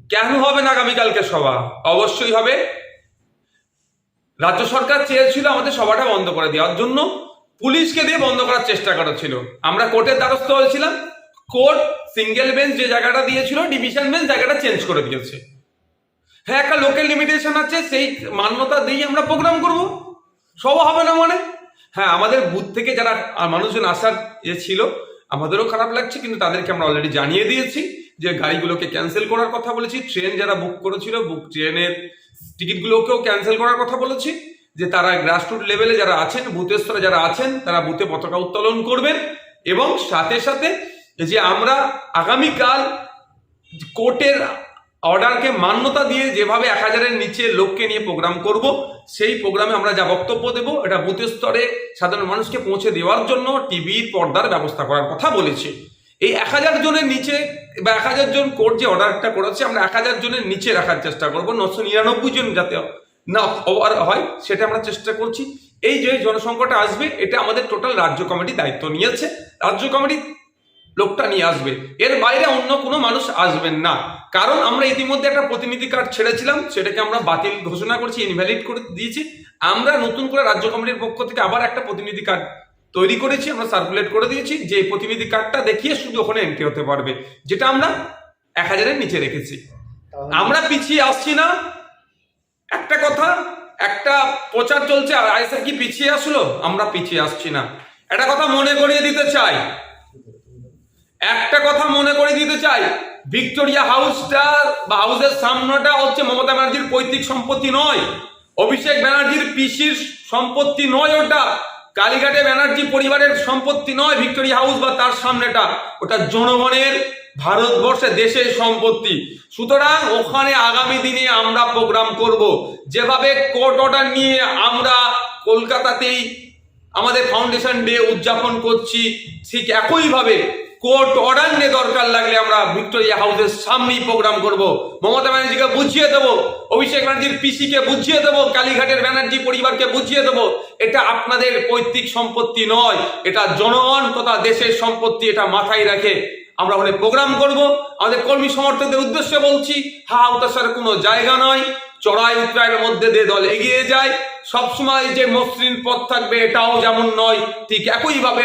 কেন হবে না আগামীকালকে সভা? অবশ্যই হবে। রাজ্য সরকার চেয়েছিল আমাদের সভাটা বন্ধ করে দেওয়ার জন্য, পুলিশকে দিয়ে বন্ধ করার চেষ্টা করেছিল। আমরা কোর্টের দ্বারস্থ হয়েছিলাম, কোর্ট সিঙ্গেল বেঞ্চ যে জায়গাটা দিয়েছিল ডিভিশন বেঞ্চ জায়গাটা চেঞ্জ করে দিয়েছে। হ্যাঁ, একটা লোকাল লিমিটেশন আছে, সেই মান্যতা দিয়ে আমরা প্রোগ্রাম করব, সভা হবে না মানে? হ্যাঁ, আমাদের বুথ থেকে যারা মানুষজন আসার ছিল আমাদেরও খারাপ লাগছে, কিন্তু তাদেরকে আমরা অলরেডি জানিয়ে দিয়েছি যে গাড়িগুলোকে ক্যান্সেল করার কথা বলেছি। ট্রেন যারা বুক করেছিল ট্রেনের টিকিটগুলোকেও ক্যান্সেল করার কথা বলেছি, যে তারা গ্রাসরুট লেভেলে যারা আছেন, বুথের স্তরে যারা আছেন তারা বুথে পতাকা উত্তোলন করবেন। এবং সাথে সাথে যে আমরা আগামীকাল কোর্টের অর্ডারকে মান্যতা দিয়ে যেভাবে 1000-এর নিচে লোককে নিয়ে প্রোগ্রাম করব, সেই প্রোগ্রামে আমরা যা বক্তব্য দেব এটা বুথ স্তরে সাধারণ মানুষকে পৌঁছে দেওয়ার জন্য টিভির পর্দার ব্যবস্থা করার কথা বলেছি। এই 1000 জনের নিচে বা 1000 জন কোর্ট যে অর্ডারটা করেছে আমরা 1000 জনের নিচে রাখার চেষ্টা করব, 999 জন যাতে না ওভার হয় সেটা আমরা চেষ্টা করছি। এই যে জনসংখ্যাটা আসবে এটা আমাদের টোটাল রাজ্য কমিটি দায়িত্ব নিয়েছে, রাজ্য কমিটি লোকটা নিয়ে আসবে, এর বাইরে অন্য কোনো মানুষ আসবেন না। কারণ আমরা ইতিমধ্যে একটা প্রতিনিধি কার্ড ছেড়েছিলাম, সেটাকে আমরা বাতিল ঘোষণা করছি, ইনভ্যালিড করে দিয়েছি। আমরা নতুন করে রাজ্য কমিটির পক্ষ থেকে আবার একটা প্রতিনিধি কার্ড তৈরি করেছি, আমরা সার্কুলেট করে দিয়েছি, যে প্রতিনিধি কার্ডটা দেখিয়ে শুধু ওখানে এন্ট্রি হতে পারবে, যেটা আমরা 1000-এর নিচে রেখেছি। আমরা পিছিয়ে আসছি না। একটা কথা, একটা প্রচার চলছে আর আইএসএফ কি পিছিয়ে আসলো? আমরা পিছিয়ে আসছি না। একটা কথা মনে করিয়ে দিতে চাই, ভিক্টোরিয়া হাউসটা বা হাউসের সামনেটা হচ্ছে মমতা ব্যানার্জির পৈতৃক সম্পত্তি নয়, অভিষেক ব্যানার্জির পিসির সম্পত্তি নয়, ওটা কালীঘাটে ব্যানার্জি পরিবারের সম্পত্তি নয়। ভিক্টোরিয়া হাউস বা তার সামনেটা ওটা জনগণের, ভারতবর্ষের, দেশের সম্পত্তি। সুতরাং ওখানে আগামী দিনে আমরা প্রোগ্রাম করব। যেভাবে কোর্ট অর্ডার নিয়ে আমরা কলকাতাতেই আমাদের ফাউন্ডেশন ডে উদযাপন করছি, ঠিক একইভাবে কোর্ট অর্ডার নিয়ে দরকার লাগলে আমরা ভিক্টোরিয়া হাউসের সামনেই প্রোগ্রাম করব। মমতা ব্যানার্জিকে বুঝিয়ে দেবো, অভিষেক ব্যানার্জির পিসিকে বুঝিয়ে দেবো, কালীঘাটের ব্যানার্জি পরিবারকে বুঝিয়ে দেবো এটা আপনাদের পৈতৃক সম্পত্তি নয়, এটা জনগণ তথা দেশের সম্পত্তি। এটা মাথায় রেখে আমরা ওখানে প্রোগ্রাম করব। আমাদের কর্মী সমর্থকদের উদ্দেশ্যে বলছি, হা হতাশার কোনো জায়গা নয়। চড়াই উতরাইয়ের মধ্যে দিয়ে দল এগিয়ে যায়, সবসময় যে মসৃণ পথ থাকবে এটাও যেমন নয়, ঠিক একইভাবে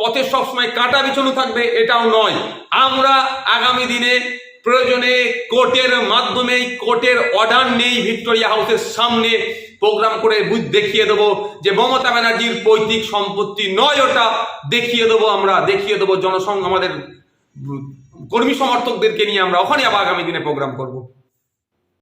পথে সবসময় কাঁটা বিছানো থাকবে এটাও নয়। আমরা আগামী দিনে প্রয়োজনে কোর্টের মাধ্যমে, কোর্টের অর্ডার নেই, ভিক্টোরিয়া হাউসের সামনে প্রোগ্রাম করে দেখিয়ে দেবো যে মমতা ব্যানার্জির পৈতৃক সম্পত্তি নয়, ওটা দেখিয়ে দেবো। আমরা দেখিয়ে দেবো জনসংঘ, আমাদের কর্মী সমর্থকদেরকে নিয়ে আমরা ওখানে আবার আগামী দিনে প্রোগ্রাম করব।